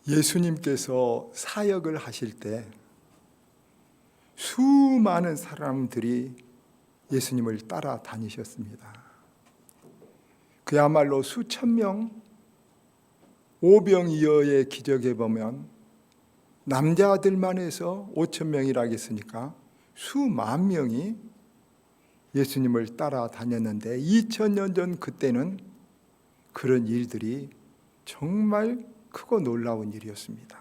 예수님께서 사역을 하실 때 수많은 사람들이 예수님을 따라다니셨습니다. 그야말로 수천 명, 오병이어의 기적에 보면 남자들만 해서 5천 명이라 했으니까 수만 명이 예수님을 따라다녔는데 2000년 전 그때는 그런 일들이 정말 크고 놀라운 일이었습니다.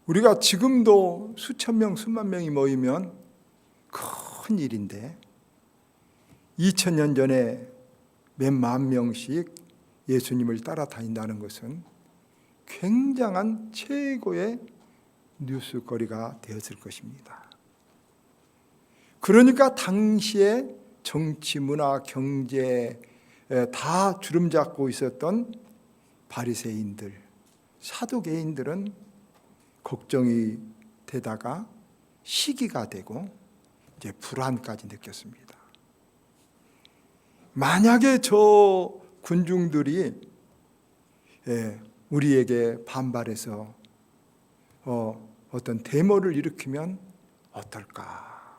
우리가 지금도 수천 명, 수만 명이 모이면 큰 일인데 2000년 전에 몇만 명씩 예수님을 따라다닌다는 것은 굉장한 최고의 뉴스거리가 되었을 것입니다. 그러니까 당시에 정치, 문화, 경제 다 주름잡고 있었던 바리새인들, 사두개인들은 걱정이 되다가 시기가 되고 이제 불안까지 느꼈습니다. 만약에 저 군중들이 우리에게 반발해서 어떤 데모를 일으키면 어떨까?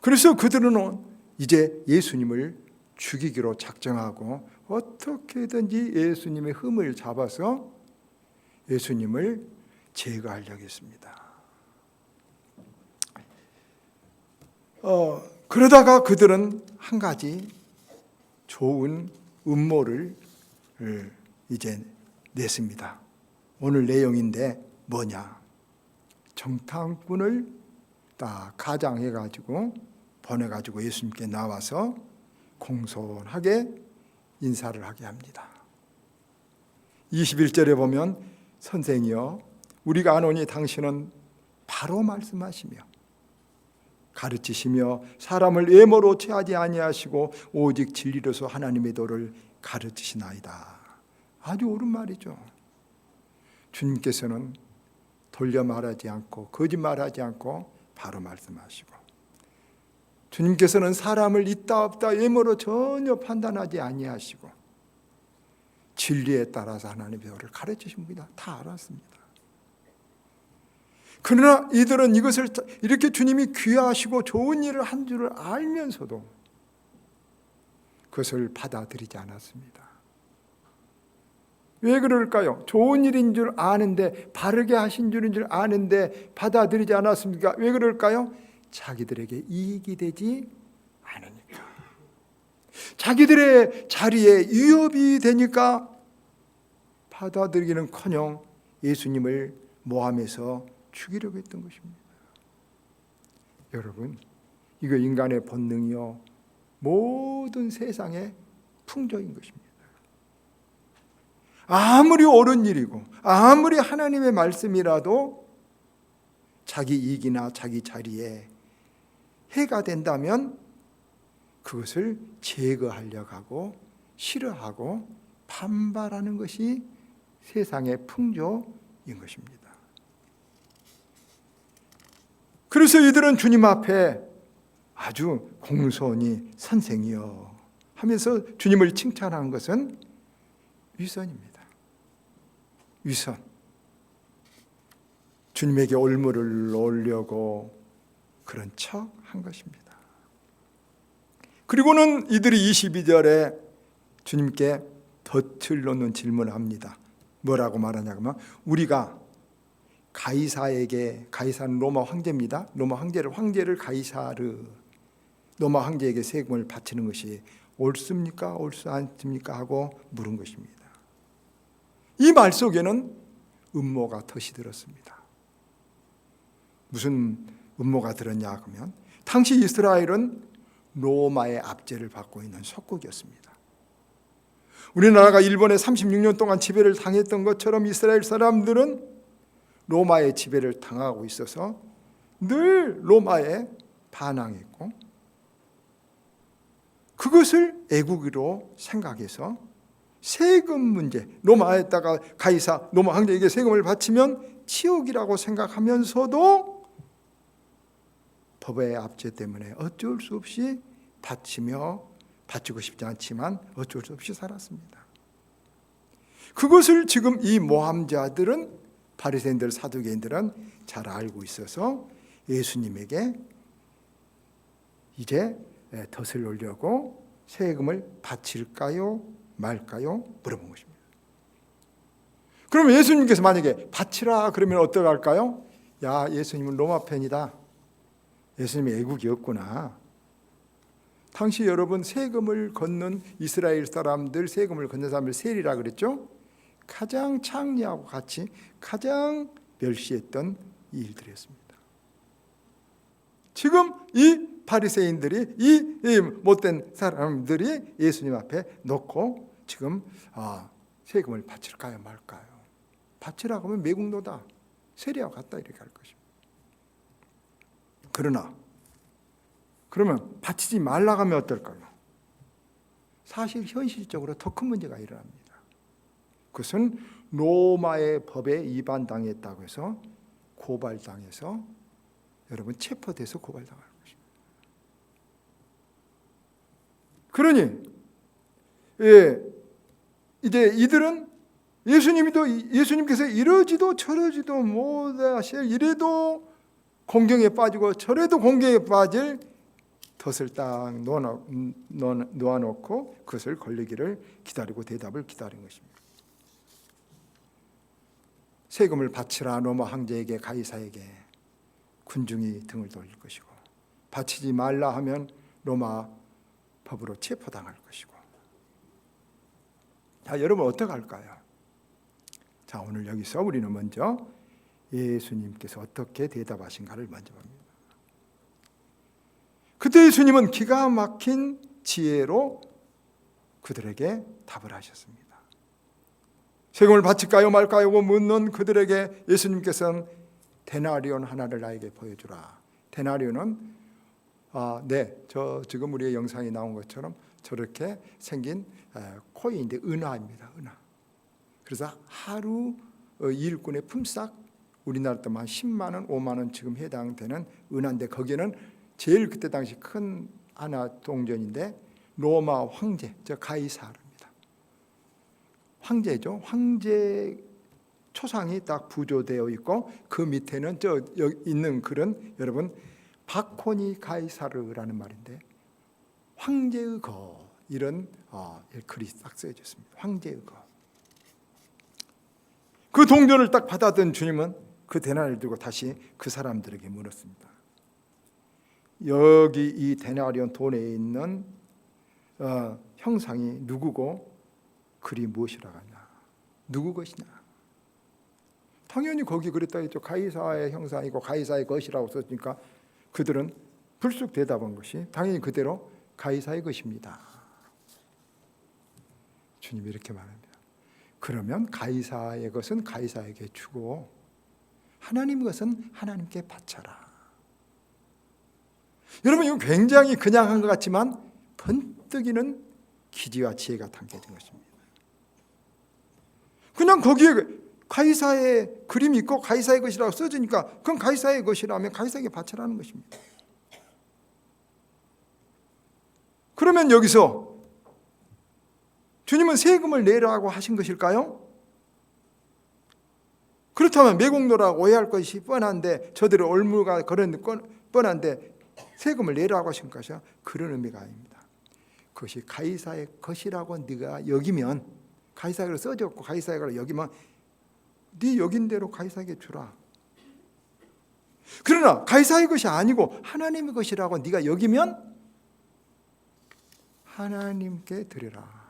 그래서 그들은 이제 예수님을 죽이기로 작정하고 어떻게든지 예수님의 흠을 잡아서 예수님을 제거하려고 했습니다. 그러다가 그들은 한 가지 좋은 음모를 이제 냈습니다. 오늘 내용인데 뭐냐? 정탐꾼을 딱 가장해가지고 보내가지고 예수님께 나와서 공손하게 인사를 하게 합니다. 21절에 보면 선생이여 우리가 아노니 당신은 바로 말씀하시며 가르치시며 사람을 외모로 취하지 아니하시고 오직 진리로서 하나님의 도를 가르치시나이다. 아주 옳은 말이죠. 주님께서는 돌려 말하지 않고 거짓말하지 않고 바로 말씀하시고 주님께서는 사람을 있다 없다 외모로 전혀 판단하지 아니하시고 진리에 따라서 하나님의 도를 가르치십니다. 다 알았습니다. 그러나 이들은 이것을 이렇게 주님이 귀하시고 좋은 일을 한 줄을 알면서도 그것을 받아들이지 않았습니다. 왜 그럴까요? 좋은 일인 줄 아는데 바르게 하신 줄인 줄 아는데 받아들이지 않았습니까? 왜 그럴까요? 자기들에게 이익이 되지 않으니까. 자기들의 자리에 위협이 되니까 받아들이기는커녕 예수님을 모함해서 죽이려고 했던 것입니다. 여러분, 이거 인간의 본능이요 모든 세상의 풍조인 것입니다. 아무리 옳은 일이고 아무리 하나님의 말씀이라도 자기 이익이나 자기 자리에 해가 된다면 그것을 제거하려고 하고 싫어하고 반발하는 것이 세상의 풍조인 것입니다. 그래서 이들은 주님 앞에 아주 공손히 선생이여 하면서 주님을 칭찬한 것은 위선입니다. 위선. 주님에게 올무를 놓으려고 그런 척 한 것입니다. 그리고는 이들이 22절에 주님께 덫을 놓는 질문을 합니다. 뭐라고 말하냐면 우리가 가이사는 로마 황제입니다. 로마 황제를 가이사르 로마 황제에게 세금을 바치는 것이 옳습니까? 옳지 않습니까? 하고 물은 것입니다. 이 말 속에는 음모가 덫이 들었습니다. 무슨 음모가 들었냐 하면 당시 이스라엘은 로마의 압제를 받고 있는 속국이었습니다. 우리나라가 일본에 36년 동안 지배를 당했던 것처럼 이스라엘 사람들은 로마의 지배를 당하고 있어서 늘 로마에 반항했고 그것을 애국으로 생각해서 세금 문제, 로마에다가 로마 황제에게 세금을 바치면 치욕이라고 생각하면서도 법의 압제 때문에 어쩔 수 없이 바치고 싶지 않지만 어쩔 수 없이 살았습니다. 그것을 지금 이 모함자들은, 바리새인들, 사두개인들은 잘 알고 있어서 예수님에게 이제 덫을 놓으려고 세금을 바칠까요 말까요 물어본 것입니다. 그러면 예수님께서 만약에 바치라 그러면 어떡할까요? 야, 예수님은 로마 편이다. 예수님이 애국이었구나. 당시 여러분 세금을 걷는 이스라엘 사람들, 세금을 걷는 사람들 세리라 그랬죠? 가장 창리하고 같이 가장 멸시했던 일들이었습니다. 지금 이 바리새인들이, 이 못된 사람들이 예수님 앞에 놓고 지금 세금을 바칠까요 말까요? 바치라고 하면 매국노다, 세리와 같다 이렇게 할 것입니다. 그러면 바치지 말라고 하면 어떨까요? 사실 현실적으로 더 큰 문제가 일어납니다. 그것은 로마의 법에 위반당했다고 해서 고발당해서 여러분 체포돼서 고발당하는 것입니다. 그러니 이제 이들은 예수님께서 이러지도 저러지도 못하실, 이래도 공경에 빠지고 저래도 공경에 빠질 덫을 딱 놓아놓고 그것을 걸리기를 기다리고 대답을 기다린 것입니다. 세금을 바치라 로마 황제에게, 가이사에게 군중이 등을 돌릴 것이고, 바치지 말라 하면 로마 법으로 체포당할 것이고. 자, 여러분 어떡할까요? 자, 오늘 여기서 우리는 먼저 예수님께서 어떻게 대답하신가를 먼저 봅니다. 그때 예수님은 기가 막힌 지혜로 그들에게 답을 하셨습니다. 세금을 바칠까요 말까요 묻는 그들에게 예수님께서는 데나리온 하나를 나에게 보여주라. 데나리온은 저 지금 우리의 영상이 나온 것처럼 저렇게 생긴 코인인데 은화입니다. 은화. 그래서 하루 일꾼의 품삯, 우리나라 돈만 한 10만 원, 5만 원 지금 해당되는 은화인데, 거기는 제일 그때 당시 큰 하나 동전인데 로마 황제, 저 가이사르입니다. 황제죠. 황제 초상이 딱 부조되어 있고 그 밑에는 여기 있는 글은 여러분 바코니 가이사르라는 말인데, 황제의 거, 이런 글이 딱 쓰여져 있습니다. 황제의 거. 그 동전을 딱 받았던 주님은 그 데나리를 들고 다시 그 사람들에게 물었습니다. 여기 이 데나리온 돈에 있는 형상이 누구고 글이 무엇이라고 하냐, 누구 것이냐. 당연히 거기 그랬다 했죠. 가이사의 형상이고 가이사의 것이라고 썼으니까 그들은 불쑥 대답한 것이 당연히 그대로 가이사의 것입니다. 주님이 이렇게 말합니다. 그러면 가이사의 것은 가이사에게 주고 하나님 것은 하나님께 바쳐라. 여러분, 이거 굉장히 그냥 한 것 같지만 번뜩이는 기지와 지혜가 담겨진 것입니다. 그냥 거기에 가이사의 그림이 있고 가이사의 것이라고 써지니까 그건 가이사의 것이라면 가이사에게 바쳐라는 것입니다. 그러면 여기서 주님은 세금을 내라고 하신 것일까요? 그렇다면 매국노라고 오해할 것이 뻔한데, 저들의 올무가 그런 뻔한데 세금을 내라고 하신 것이야? 그런 의미가 아닙니다. 그것이 가이사의 것이라고 네가 여기면, 가이사로 써졌고 가이사로 여기면 네 여긴 대로 가이사에게 주라. 그러나 가이사의 것이 아니고 하나님의 것이라고 네가 여기면 하나님께 드리라.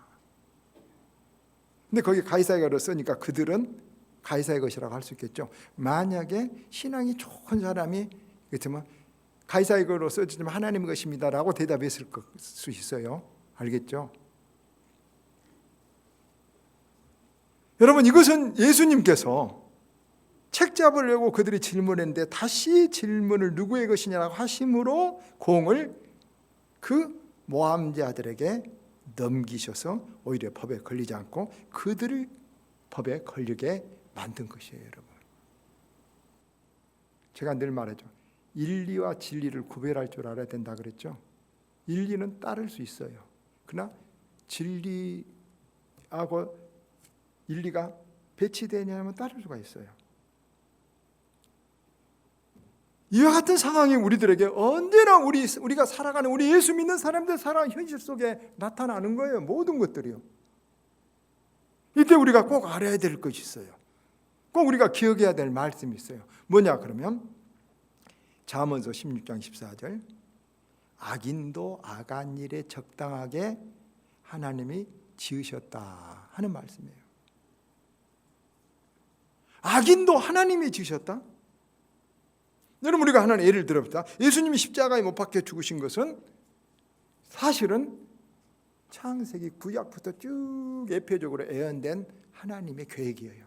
근데 거기 가이사로 쓰니까 그들은 가이사의 것이라고 할 수 있겠죠. 만약에 신앙이 좋은 사람이 그렇지만 가이사의 것으로 써지지만 하나님의 것입니다라고 대답했을 수 있어요. 알겠죠? 여러분, 이것은 예수님께서 책 잡으려고 그들이 질문했는데 다시 질문을 누구의 것이냐고 하심으로 공을 그 모함자들에게 넘기셔서 오히려 법에 걸리지 않고 그들을 법에 걸리게 만든 것이에요. 여러분, 제가 늘 말하죠. 인리와 진리를 구별할 줄 알아야 된다 그랬죠. 인리는 따를 수 있어요. 그러나 진리하고 인리가 배치되냐면 따를 수가 있어요. 이와 같은 상황이 우리들에게 언제나 우리가 살아가는 우리 예수 믿는 사람들 살아가는 현실 속에 나타나는 거예요. 모든 것들이요. 이때 우리가 꼭 알아야 될 것이 있어요. 꼭 우리가 기억해야 될 말씀이 있어요. 뭐냐 그러면 잠언서 16장 14절 악인도 악한 일에 적당하게 하나님이 지으셨다 하는 말씀이에요. 악인도 하나님이 지으셨다? 여러분 우리가 하나의 예를 들어봅시다. 예수님이 십자가에 못 박혀 죽으신 것은 사실은 창세기 구약부터 쭉 예표적으로 예언된 하나님의 계획이에요.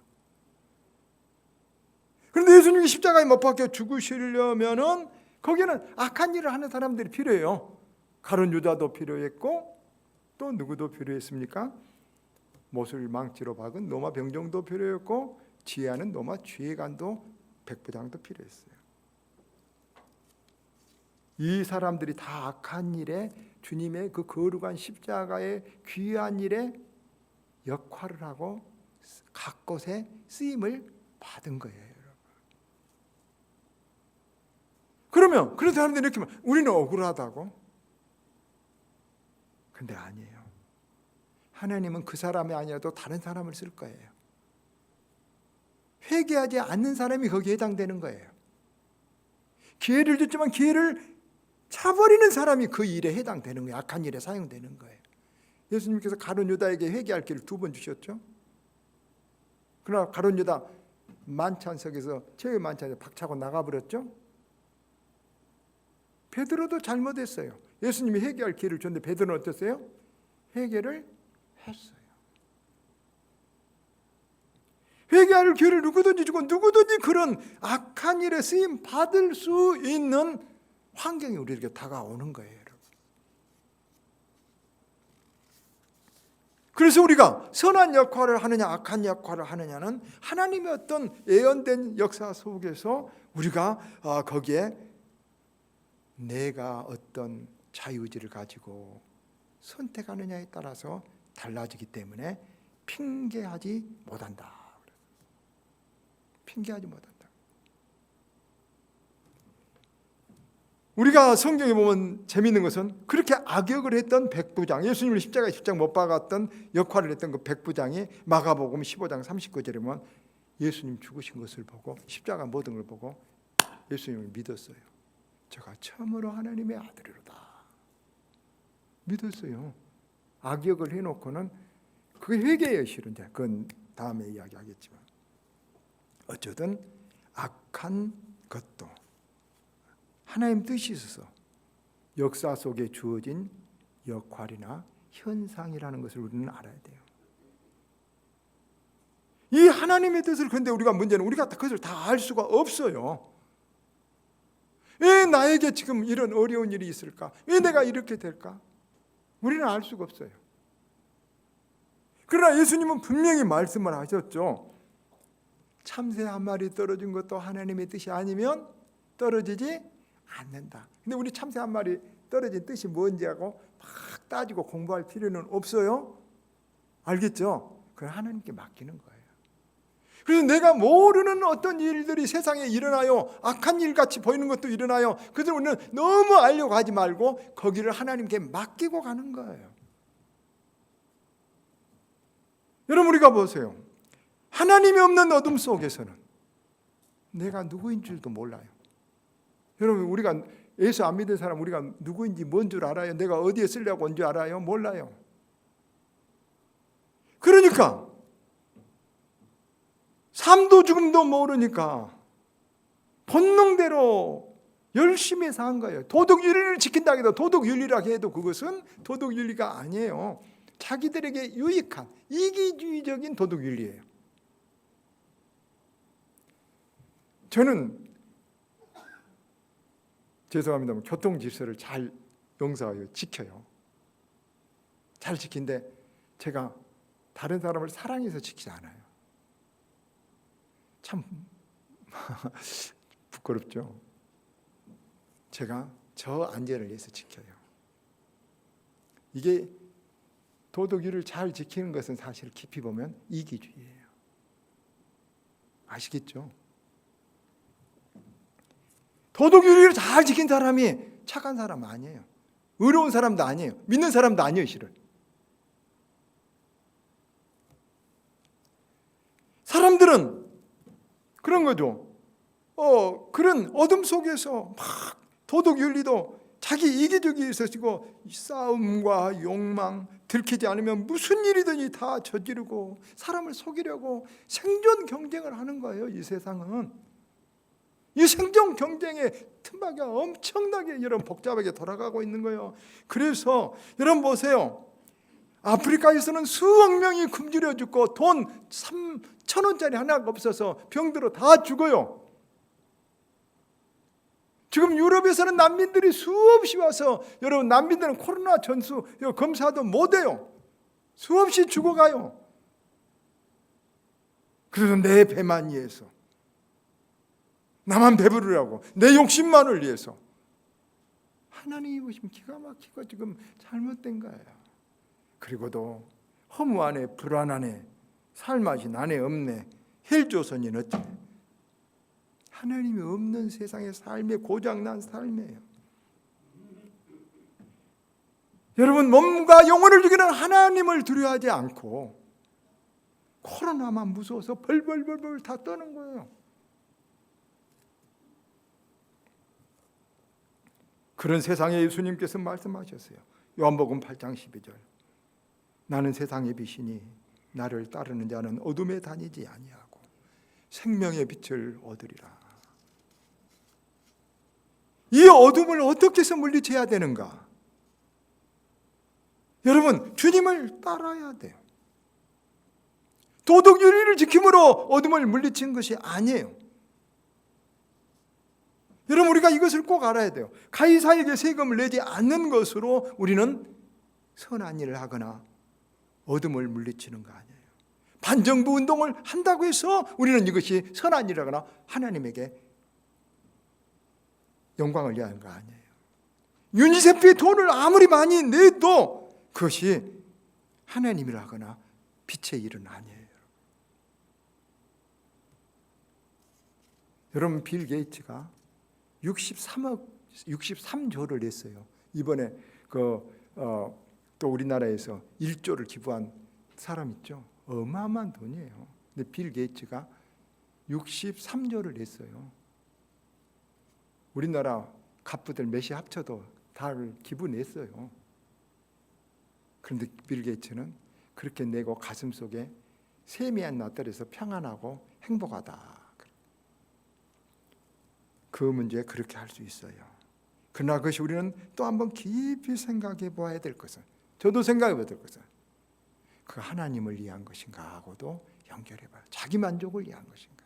그런데 예수님이 십자가에 못 박혀 죽으시려면은 거기에는 악한 일을 하는 사람들이 필요해요. 가룟 유다도 필요했고 또 누구도 필요했습니까? 못을 망치로 박은 로마 병정도 필요했고 지혜하는 로마 지휘관도 백부장도 필요했어요. 이 사람들이 다 악한 일에 주님의 그 거룩한 십자가의 귀한 일에 역할을 하고 각 곳에 쓰임을 받은 거예요. 여러분. 그러면 그런 사람들이 이렇게 말하면 우리는 억울하다고? 근데 아니에요. 하나님은 그 사람이 아니어도 다른 사람을 쓸 거예요. 회개하지 않는 사람이 거기에 해당되는 거예요. 기회를 줬지만 기회를 차버리는 사람이 그 일에 해당되는 거예요. 악한 일에 사용되는 거예요. 예수님께서 가룟 유다에게 회개할 기회를 2번 주셨죠. 그러나 가룟 유다 만찬석에서 최후의 만찬에서 박차고 나가버렸죠. 베드로도 잘못했어요. 예수님이 회개할 기회를 줬는데 베드로는 어땠어요? 회개를 했어요. 회개할 기회를 누구든지 주고 누구든지 그런 악한 일에 쓰임 받을 수 있는 환경이 우리에게 다가오는 거예요. 여러분. 그래서 우리가 선한 역할을 하느냐 악한 역할을 하느냐는 하나님의 어떤 예언된 역사 속에서 우리가 거기에 내가 어떤 자유의지를 가지고 선택하느냐에 따라서 달라지기 때문에 핑계하지 못한다. 핑계하지 못한다. 우리가 성경에 보면 재미있는 것은 그렇게 악역을 했던 백부장, 예수님을 십자가에 못 박았던 역할을 했던 그 백부장이 마가복음 15장 39절에 보면 예수님 죽으신 것을 보고 십자가 모든 걸 보고 예수님을 믿었어요. 제가 참으로 하나님의 아들이로다. 믿었어요. 악역을 해놓고는 그게 회개예요. 실은 그건 다음에 이야기하겠지만 어쩌든 악한 것도 하나님 뜻이 있어서 역사 속에 주어진 역할이나 현상이라는 것을 우리는 알아야 돼요. 이 하나님의 뜻을 근데 우리가 문제는 우리가 그것을 다 알 수가 없어요. 왜 나에게 지금 이런 어려운 일이 있을까? 왜 내가 이렇게 될까? 우리는 알 수가 없어요. 그러나 예수님은 분명히 말씀을 하셨죠. 참새 한 마리 떨어진 것도 하나님의 뜻이 아니면 떨어지지 않는다. 근데 우리 참새 한 마리 떨어진 뜻이 뭔지 하고 막 따지고 공부할 필요는 없어요. 알겠죠? 그건 하나님께 맡기는 거예요. 그래서 내가 모르는 어떤 일들이 세상에 일어나요. 악한 일 같이 보이는 것도 일어나요. 그래서 우리는 너무 알려고 하지 말고 거기를 하나님께 맡기고 가는 거예요. 여러분 우리가 보세요. 하나님이 없는 어둠 속에서는 내가 누구인 줄도 몰라요. 여러분 우리가 예수 안 믿는 사람 우리가 누구인지 뭔 줄 알아요? 내가 어디에 쓰려고 온 줄 알아요? 몰라요. 그러니까 삶도 죽음도 모르니까 본능대로 열심히 산 거예요. 도덕윤리를 지킨다 해도 도덕윤리라고 해도 그것은 도덕윤리가 아니에요. 자기들에게 유익한 이기주의적인 도덕윤리예요. 저는 죄송합니다만 교통질서를 잘 용서하여 지켜요. 잘 지킨데 제가 다른 사람을 사랑해서 지키지 않아요. 참 부끄럽죠. 제가 저 안전을 위해서 지켜요. 이게 도덕유를 잘 지키는 것은 사실 깊이 보면 이기주의예요. 아시겠죠? 도덕유를 잘 지킨 사람이 착한 사람 아니에요. 의로운 사람도 아니에요. 믿는 사람도 아니에요, 실은. 사람들은 그런 거죠. 그런 어둠 속에서 막 도덕윤리도 자기 이기적이 있어지고 싸움과 욕망, 들키지 않으면 무슨 일이든지 다 저지르고 사람을 속이려고 생존 경쟁을 하는 거예요. 이 세상은. 이 생존 경쟁의 틈바가 엄청나게 여러분 복잡하게 돌아가고 있는 거예요. 그래서 여러분 보세요. 아프리카에서는 수억 명이 굶주려 죽고 돈 3,000원짜리 하나가 없어서 병들어 다 죽어요. 지금 유럽에서는 난민들이 수없이 와서 여러분 난민들은 코로나 전수 검사도 못해요. 수없이 죽어가요. 그래서 내 배만 위해서 나만 배부르라고 내 욕심만을 위해서 하나님이 보시면 기가 막히고 지금 잘못된 거예요. 그리고도 허무하네, 불안하네, 살맛이 나네, 없네. 헬조선이 어째? 하나님이 없는 세상의 삶에 고장난 삶이에요. 여러분 몸과 영혼을 죽이는 하나님을 두려워하지 않고 코로나만 무서워서 벌벌벌벌 다 떠는 거예요. 그런 세상에 예수님께서 말씀하셨어요. 요한복음 8장 12절. 나는 세상의 빛이니 나를 따르는 자는 어둠에 다니지 아니하고 생명의 빛을 얻으리라. 이 어둠을 어떻게 해서 물리쳐야 되는가? 여러분 주님을 따라야 돼요. 도덕윤리를 지킴으로 어둠을 물리친 것이 아니에요. 여러분 우리가 이것을 꼭 알아야 돼요. 가이사에게 세금을 내지 않는 것으로 우리는 선한 일을 하거나 어둠을 물리치는 거 아니에요. 반정부 운동을 한다고 해서 우리는 이것이 선한 일을 하거나 하나님에게 영광을 위한 거 아니에요. 유니세프의 돈을 아무리 많이 내도 그것이 하나님이라 하거나 빛의 일은 아니에요. 여러분 빌 게이츠가 63조를 냈어요. 이번에 또 우리나라에서 1조를 기부한 사람 있죠. 어마어마한 돈이에요. 근데 빌 게이츠가 63조를 냈어요. 우리나라 갑부들 몇이 합쳐도 다 기부 냈어요. 그런데 빌 게이츠는 그렇게 내고 가슴속에 세미한 나떨에서 평안하고 행복하다. 그 문제에 그렇게 할 수 있어요. 그러나 그것이 우리는 또 한번 깊이 생각해 보아야 될 것은, 저도 생각해 봐야 될 것은 그 하나님을 위한 것인가 하고도 연결해 봐요. 자기 만족을 위한 것인가.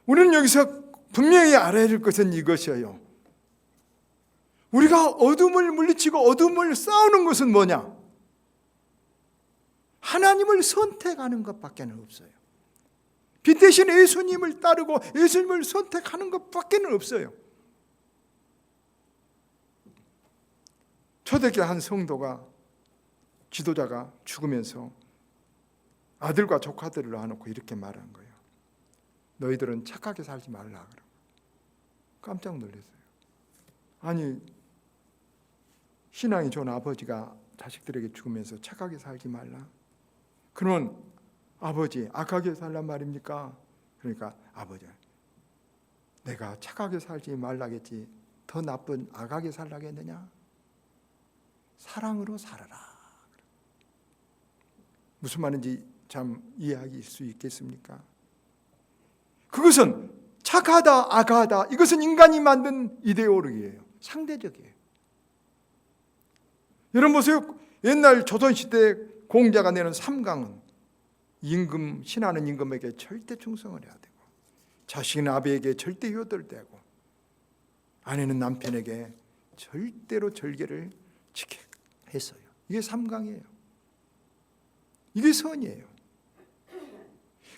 우리는 여기서 분명히 알아야 될 것은 이것이에요. 우리가 어둠을 물리치고 어둠을 싸우는 것은 뭐냐? 하나님을 선택하는 것밖에 없어요. 빛 대신 예수님을 따르고 예수님을 선택하는 것밖에 없어요. 초대교회 한 성도가 지도자가 죽으면서 아들과 조카들을 놔놓고 이렇게 말한 거예요. 너희들은 착하게 살지 말라. 깜짝 놀랐어요. 아니 신앙이 좋은 아버지가 자식들에게 죽으면서 착하게 살지 말라. 그러면 아버지 악하게 살란 말입니까? 그러니까 아버지 내가 착하게 살지 말라겠지 더 나쁜 악하게 살라겠느냐? 사랑으로 살아라. 무슨 말인지 참 이해할 수 있겠습니까? 그것은 착하다 악하다 이것은 인간이 만든 이데올로기예요. 상대적이에요. 여러분 보세요. 옛날 조선시대 공자가 내는 삼강은 임금, 신하는 임금에게 절대 충성을 해야 되고 자식은 아비에게 절대 효도되고 아내는 남편에게 절대로 절개를 지켜야 했어요. 이게 삼강이에요. 이게 선이에요.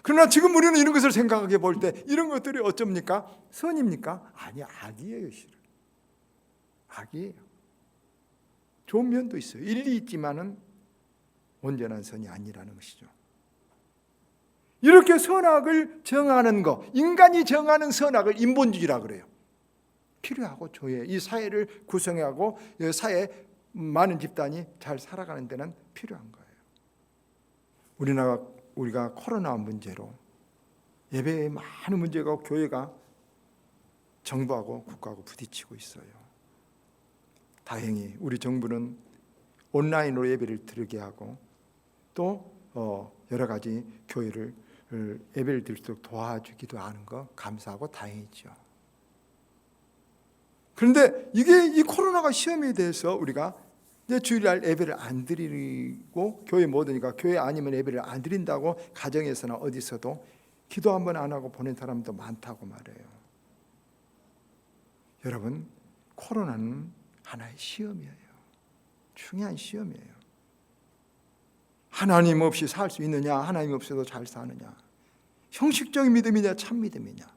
그러나 지금 우리는 이런 것을 생각해 볼 때 이런 것들이 어쩝니까? 선입니까? 아니, 악이에요. 실은 악이에요. 좋은 면도 있어요. 일리 있지만은 온전한 선이 아니라는 것이죠. 이렇게 선악을 정하는 거, 인간이 정하는 선악을 인본주의라 그래요. 필요하고 조회, 이 사회를 구성하고 이 사회 많은 집단이 잘 살아가는 데는 필요한 거예요. 우리가 코로나 문제로 예배에 많은 문제가 교회가 정부하고 국가하고 부딪히고 있어요. 다행히 우리 정부는 온라인으로 예배를 드리게 하고 또 여러 가지 교회를 예배를 드릴 수 있도록 도와주기도 하는 거 감사하고 다행이죠. 그런데 이 코로나가 시험에 대해서 우리가 이제 주일날 예배를 안 드리고 교회 못 오니까 교회 아니면 예배를 안 드린다고 가정에서나 어디서도 기도 한번 안 하고 보낸 사람도 많다고 말해요. 여러분, 코로나는 하나의 시험이에요. 중요한 시험이에요. 하나님 없이 살 수 있느냐, 하나님 없이도 잘 사느냐, 형식적인 믿음이냐 참 믿음이냐,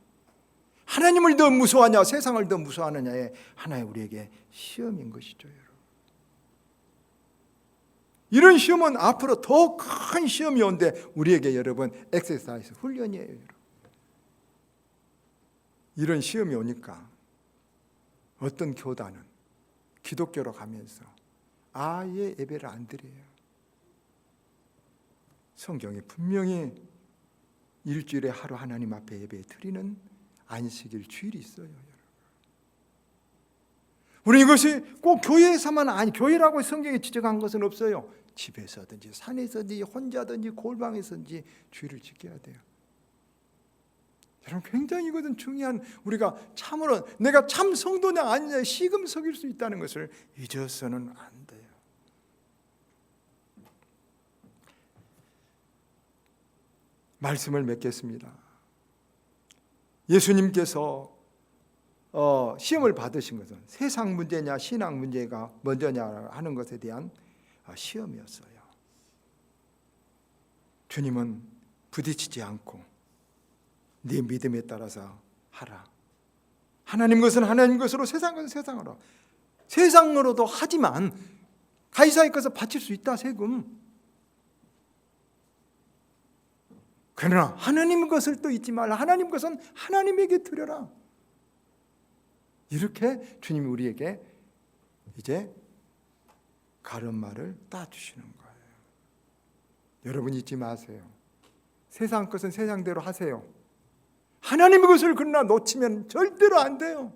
하나님을 더 무서워하냐 세상을 더 무서워하느냐의 하나의 우리에게 시험인 것이죠. 여러분, 이런 시험은 앞으로 더 큰 시험이 온데 우리에게 여러분 엑서사이즈 훈련이에요. 여러분, 이런 시험이 오니까 어떤 교단은 기독교로 가면서 아예 예배를 안 드려요. 성경에 분명히 일주일에 하루 하나님 앞에 예배 드리는 안식일 주일이 있어요. 우리 이것이 꼭 교회에서만 아니, 교회라고 성경에 지적한 것은 없어요. 집에서든지 산에서든지 혼자든지 골방에서든지 주일을 지켜야 돼요. 여러분, 굉장히 이것은 중요한, 우리가 참으로 내가 참 성도냐 아니냐 시금석일 수 있다는 것을 잊어서는 안 돼요. 말씀을 맺겠습니다. 예수님께서 시험을 받으신 것은 세상 문제냐 신앙 문제가 먼저냐 하는 것에 대한 시험이었어요. 주님은 부딪히지 않고 네 믿음에 따라서 하라. 하나님 것은 하나님 것으로, 세상 것은 세상으로. 세상으로도 하지만 가이사의 것을 바칠 수 있다, 세금. 그러나 하나님 것을 또 잊지 말라. 하나님 것은 하나님에게 드려라. 이렇게 주님이 우리에게 이제 가르마를 따주시는 거예요. 여러분 잊지 마세요. 세상 것은 세상대로 하세요. 하나님의 것을 그러나 놓치면 절대로 안 돼요.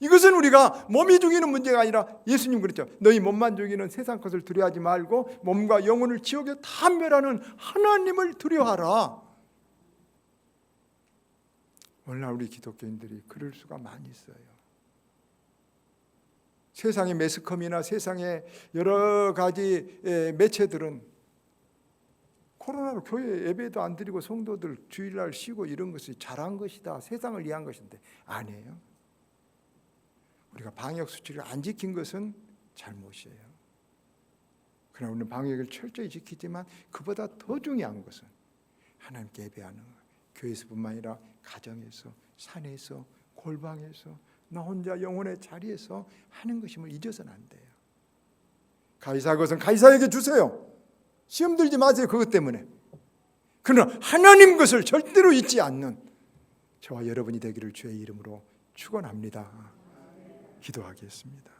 이것은 우리가 몸이 죽이는 문제가 아니라 예수님 그랬죠. 너희 몸만 죽이는 세상 것을 두려워하지 말고 몸과 영혼을 지옥에 다 멸하는 하나님을 두려워하라. 오늘날 우리 기독교인들이 그럴 수가 많이 있어요. 세상의 매스컴이나 세상의 여러 가지 매체들은 코로나로 교회 예배도 안 드리고 성도들 주일날 쉬고 이런 것이 잘한 것이다, 세상을 위한 것인데 아니에요. 우리가 방역 수칙을 안 지킨 것은 잘못이에요. 그러나 우리는 방역을 철저히 지키지만 그보다 더 중요한 것은 하나님께 예배하는 거예요. 교회에서뿐만 아니라 가정에서, 산에서, 골방에서, 나 혼자 영혼의 자리에서 하는 것임을 잊어서는 안 돼요. 가이사 것은 가이사에게 주세요. 시험 들지 마세요. 그것 때문에. 그러나 하나님 것을 절대로 잊지 않는 저와 여러분이 되기를 주의 이름으로 축원합니다. 기도하겠습니다.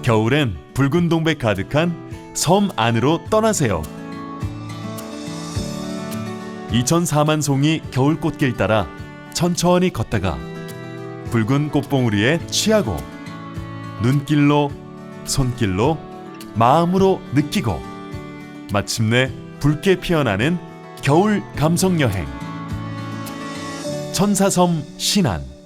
겨울엔 붉은 동백 가득한 섬 안으로 떠나세요. 2004만 송이 겨울꽃길 따라 천천히 걷다가 붉은 꽃봉우리에 취하고 눈길로, 손길로, 마음으로 느끼고 마침내 붉게 피어나는 겨울 감성여행. 천사섬 신안.